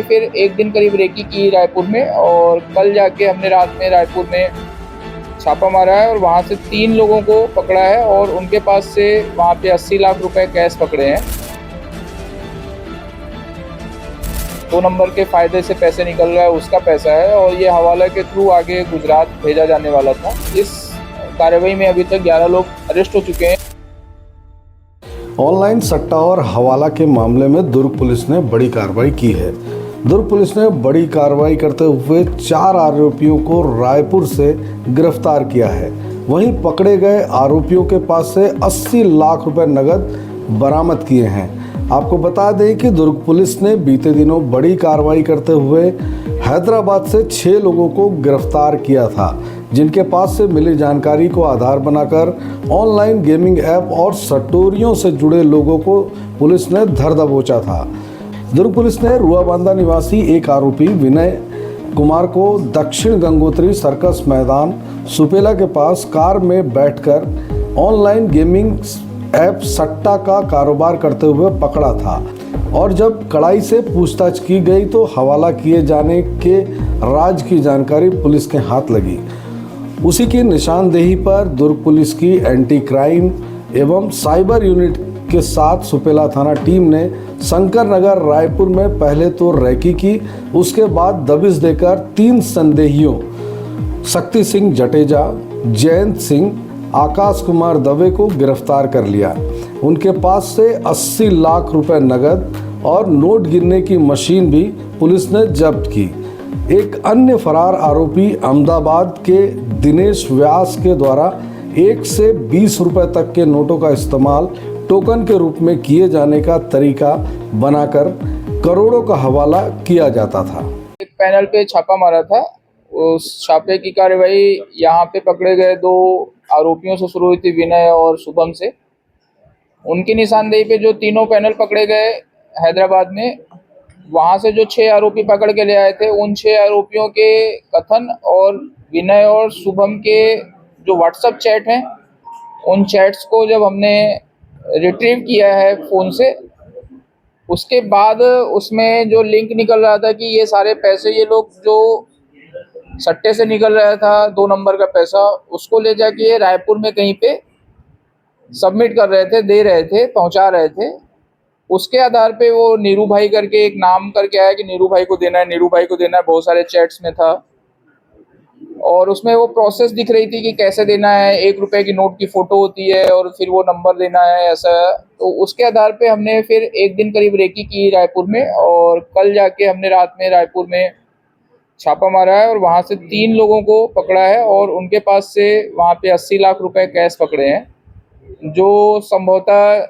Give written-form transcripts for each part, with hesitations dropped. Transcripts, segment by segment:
फिर एक दिन करीब रेकी की रायपुर में, और कल जाके हमने रात में रायपुर में छापा मारा है और वहाँ से 3 लोगों को पकड़ा है और उनके पास से वहाँ पे 80 लाख रुपए कैश पकड़े हैं। 2 नंबर के फायदे से पैसे निकल रहा है, उसका पैसा है, और ये हवाला के थ्रू आगे गुजरात भेजा जाने वाला था। इस कार्रवाई में अभी तक 11 लोग अरेस्ट हो चुके हैं। ऑनलाइन सट्टा और हवाला के मामले में दुर्ग पुलिस ने बड़ी कार्रवाई की है। दुर्ग पुलिस ने बड़ी कार्रवाई करते हुए 4 आरोपियों को रायपुर से गिरफ्तार किया है। वहीं पकड़े गए आरोपियों के पास से 80 लाख रुपए नगद बरामद किए हैं। आपको बता दें कि दुर्ग पुलिस ने बीते दिनों बड़ी कार्रवाई करते हुए हैदराबाद से 6 लोगों को गिरफ्तार किया था, जिनके पास से मिली जानकारी को आधार बनाकर ऑनलाइन गेमिंग ऐप और सटोरियों से जुड़े लोगों को पुलिस ने धर दबोचा था। दुर्ग पुलिस ने रुआबांदा निवासी एक आरोपी विनय कुमार को दक्षिण गंगोत्री सर्कस मैदान सुपेला के पास कार में बैठकर ऑनलाइन गेमिंग ऐप सट्टा का कारोबार करते हुए पकड़ा था, और जब कड़ाई से पूछताछ की गई तो हवाला किए जाने के राज की जानकारी पुलिस के हाथ लगी। उसी की निशानदेही पर दुर्ग पुलिस की एंटी क्राइम एवं साइबर यूनिट के साथ सुपेला थाना टीम ने शंकर नगर रायपुर में पहले तो रैकी की, उसके बाद दबिश देकर 3 संदेहियों शक्ति सिंह जटेजा, जयंत सिंह, आकाश कुमार दवे को गिरफ्तार कर लिया। उनके पास से 80 लाख रुपए नगद और नोट गिनने की मशीन भी पुलिस ने जब्त की। एक अन्य फरार आरोपी अहमदाबाद के दिनेश व्यास के द्वारा 1 से 20 रुपए तक के नोटों का इस्तेमाल टोकन के रूप में किए जाने का तरीका बनाकर करोड़ों का हवाला किया जाता था। एक पैनल पे छापा मारा था। उस छापे की कार्रवाई यहाँ पे पकड़े गए 2 आरोपियों से शुरू हुई थी, विनय और शुभम से। उनकी निशानदेही पे जो तीनों पैनल पकड़े गए हैदराबाद में, वहां से जो 6 आरोपी पकड़ के ले आए थे, उन 6 आरोपियों के कथन और विनय और शुभम के जो व्हाट्सएप चैट हैं, उन चैट्स को जब हमने रिट्रीव किया है फ़ोन से, उसके बाद उसमें जो लिंक निकल रहा था कि ये सारे पैसे ये लोग जो सट्टे से निकल रहा था 2 नंबर का पैसा, उसको ले जाके ये रायपुर में कहीं पे सबमिट कर रहे थे, दे रहे थे, पहुंचा रहे थे। उसके आधार पे वो नीरू भाई करके एक नाम करके आया कि नीरू भाई को देना है, नीरू भाई को देना है, बहुत सारे चैट्स में था। और उसमें वो प्रोसेस दिख रही थी कि कैसे देना है, 1 रुपए की नोट की फोटो होती है और फिर वो नंबर देना है, ऐसा। तो उसके आधार पे हमने फिर एक दिन करीब रेकी की रायपुर में, और कल जाके हमने रात में रायपुर में छापा मारा है और वहाँ से 3 लोगों को पकड़ा है और उनके पास से वहाँ पे 80 लाख रुपए कैश पकड़े हैं, जो संभवतः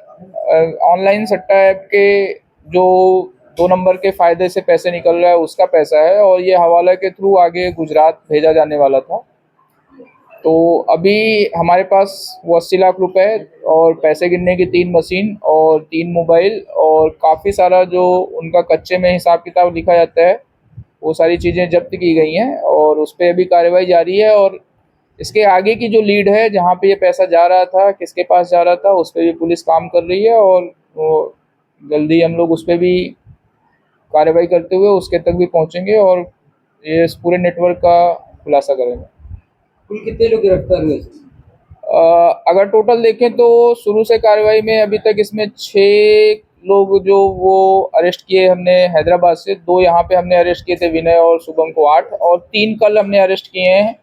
ऑनलाइन सट्टा ऐप के जो 2 नंबर के फायदे से पैसे निकल रहा है, उसका पैसा है, और ये हवाला के थ्रू आगे गुजरात भेजा जाने वाला था। तो अभी हमारे पास वो 80 लाख रुपए और पैसे गिनने की 3 मशीन और 3 मोबाइल और काफ़ी सारा जो उनका कच्चे में हिसाब किताब लिखा जाता है, वो सारी चीज़ें जब्त की गई हैं और उस पर अभी कार्रवाई जारी है। और इसके आगे की जो लीड है, जहाँ पे ये पैसा जा रहा था, किसके पास जा रहा था, उस पर भी पुलिस काम कर रही है, और वो जल्दी हम लोग उस पर भी कार्रवाई करते हुए उसके तक भी पहुँचेंगे और ये इस पूरे नेटवर्क का खुलासा करेंगे। कुल कितने लोग गिरफ्तार हुए? अगर टोटल देखें तो शुरू से कार्रवाई में अभी तक इसमें 6 लोग जो वो अरेस्ट किए हमने हैदराबाद से। 2 यहाँ पे हमने अरेस्ट किए थे, विनय और शुभम को 8, और 3 कल हमने अरेस्ट किए हैं,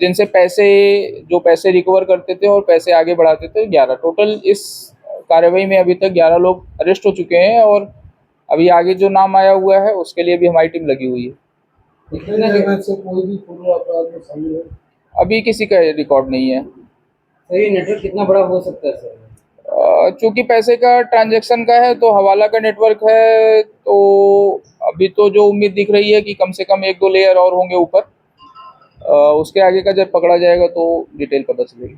जिनसे पैसे रिकवर करते थे और पैसे आगे बढ़ाते थे, 11। टोटल इस कार्रवाई में अभी तक 11 लोग अरेस्ट हो चुके हैं, और अभी आगे जो नाम आया हुआ है उसके लिए भी हमारी टीम लगी हुई है। कोई भी पूर्व अपराध में शामिल है? अभी किसी का रिकॉर्ड नहीं है। सर, ये नेटवर्क कितना बड़ा हो सकता है सर? चूंकि पैसे का ट्रांजैक्शन का है तो हवाला का नेटवर्क है, तो अभी तो जो उम्मीद दिख रही है कि कम से कम 1-2 लेयर और होंगे ऊपर। उसके आगे का जब पकड़ा जाएगा तो डिटेल पता चलेगी।